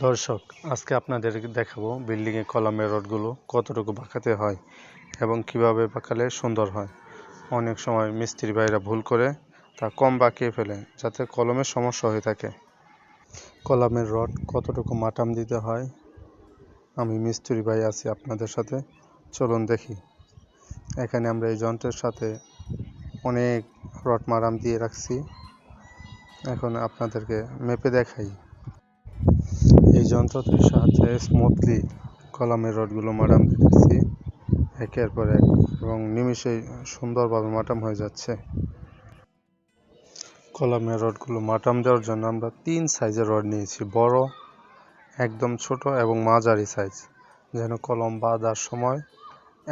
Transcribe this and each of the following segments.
দর্শক, আজকে আপনাদের দেখাবো বিল্ডিংয়ে কলামের রডগুলো কতটুকু বাঁকাতে হয় এবং কিভাবে বাঁকালে সুন্দর হয়। অনেক সময় মিস্ত্রি ভাইরা ভুল করে তা কম বাঁকিয়ে ফেলে, যাতে কলমের সমস্যা হয়ে থাকে। কলামের রড কতটুকু মাটাম দিতে হয়, আমি মিস্ত্রি ভাই আছি আপনাদের সাথে, চলুন দেখি। এখানে আমরা এই যন্ত্রের সাথে অনেক রড মারাম দিয়ে রাখছি, এখন আপনাদেরকে মেপে দেখাই। এই যন্ত্রটির সাহায্যে স্মুথলি কলামের রডগুলো মাটাম দিতেছি একের পর এক, এবং নিমিষেই সুন্দরভাবে মাটাম হয়ে যাচ্ছে। কলামের রডগুলো মাটাম দেওয়ার জন্য আমরা 3 সাইজের রড নিয়েছি, বড়, একদম ছোট এবং মাঝারি সাইজ, যেন কলম বাঁধার সময়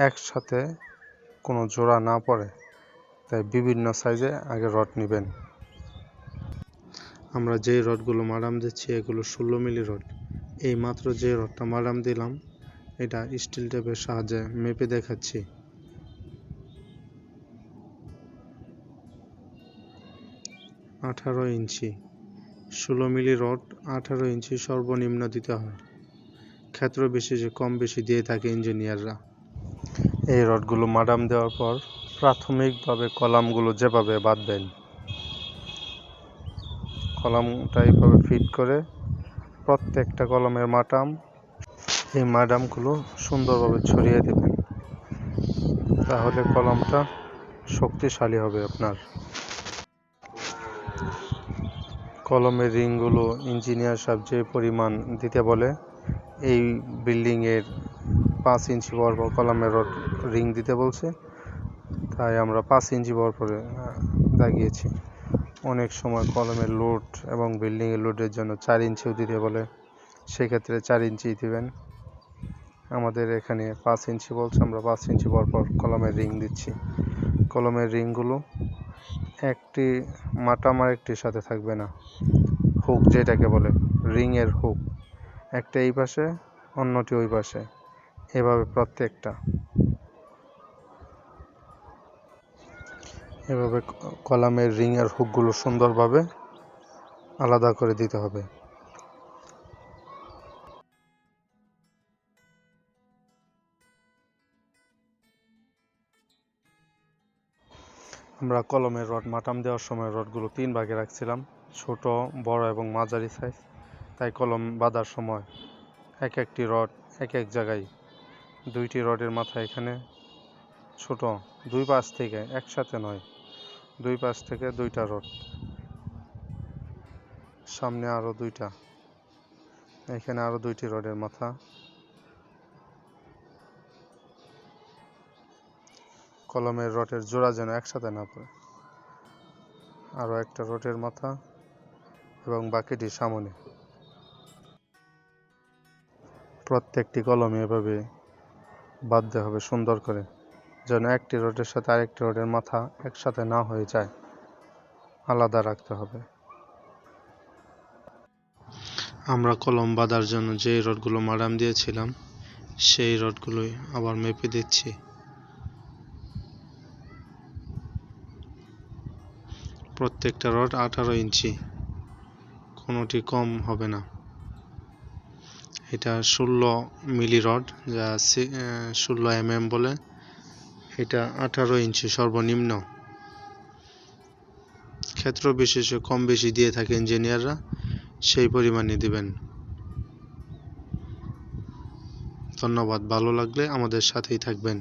একসাথে কোনো জোড়া না পড়ে, তাই বিভিন্ন সাইজে আগে রড নেবেন। আমরা যেই রডগুলো মারাম দিচ্ছি এগুলো 16 মিলি রড। এই মাত্র যে রডটা মারাম দিলাম এটা স্টিল টেপের সাহায্যে মেপে দেখাচ্ছি। 18 ইঞ্চি, 16 মিলি রড 18 ইঞ্চি সর্বনিম্ন দিতে হয়। ক্ষেত্র বিশেষে কম বেশি দিয়ে থাকে ইঞ্জিনিয়াররা। এই রডগুলো মারাম দেওয়ার পর প্রাথমিকভাবে কলামগুলো যেভাবে বাঁধবেন, কলামটা এইভাবে ফিট করে প্রত্যেকটা কলমের মাটাম, এই মাটামগুলো সুন্দরভাবে ছড়িয়ে দেবেন, তাহলে কলমটা শক্তিশালী হবে আপনার। কলমের রিংগুলো ইঞ্জিনিয়ার সাহেব যে পরিমাণ দিতে বলে, এই বিল্ডিংয়ের 5 ইঞ্চি বরাবর কলমের রড রিং দিতে বলছে, তাই আমরা 5 ইঞ্চি বরাবর দাগিয়েছি। অনেক সময় কলমের লোড এবং বিল্ডিংয়ের লোডের জন্য 4 ইঞ্চিও দিতে বলে, সেক্ষেত্রে 4 ইঞ্চি দিবেন। আমাদের এখানে 5 ইঞ্চি বলছে, আমরা 5 ইঞ্চি পরপর কলমের রিং দিচ্ছি। কলমের রিংগুলো একটি মাটাম আর একটির সাথে থাকবে না, হুক যেটাকে বলে, রিংয়ের হুক, একটা এই পাশে অন্যটি ওই পাশে, এভাবে প্রত্যেকটা, এভাবে কলামের রিংয়ের হুকগুলো সুন্দরভাবে আলাদা করে দিতে হবে। আমরা কলমের রড মাটাম দেওয়ার সময় রডগুলো 3 ভাগে রাখছিলাম, ছোট, বড় এবং মাঝারি সাইজ। তাই কলম বাঁধার সময় একটি রড এক জায়গায়, 2টি রডের মাথা এখানে ছোট, 2 পাশ থেকে, একসাথে নয়, 2 পাশ থেকে 2টা রড, সামনে আরও 2টা, এখানে আরও 2টি রডের মাথা, কলমের রডের জোড়া যেন একসাথে না পড়ে, আরও একটা রডের মাথা এবং বাকিটি সামনে। প্রত্যেকটি কলমে এভাবে বাঁধতে হবে সুন্দর করে, যেন একটি রডের সাথে আরেকটি রডের মাথা একসাথে না হয়ে যায়, আলাদা রাখতে হবে। আমরা কলম বাঁধার জন্য যে রডগুলো মারাম দিয়েছিলাম সেই রডগুলোই আবার মেপে দিচ্ছি। প্রত্যেকটা রড 18 ইঞ্চি, কোনোটি কম হবে না। এটা 16 মিলি রড, যা 16 mm বলে, এটা 18 ইঞ্চি সর্বনিম্ন। ক্ষেত্র বিশেষে কম বেশি দিয়ে থাকে ইঞ্জিনিয়াররা, সেই পরিমাণে দিবেন। ধন্যবাদ, ভালো লাগলে আমাদের সাথেই থাকবেন।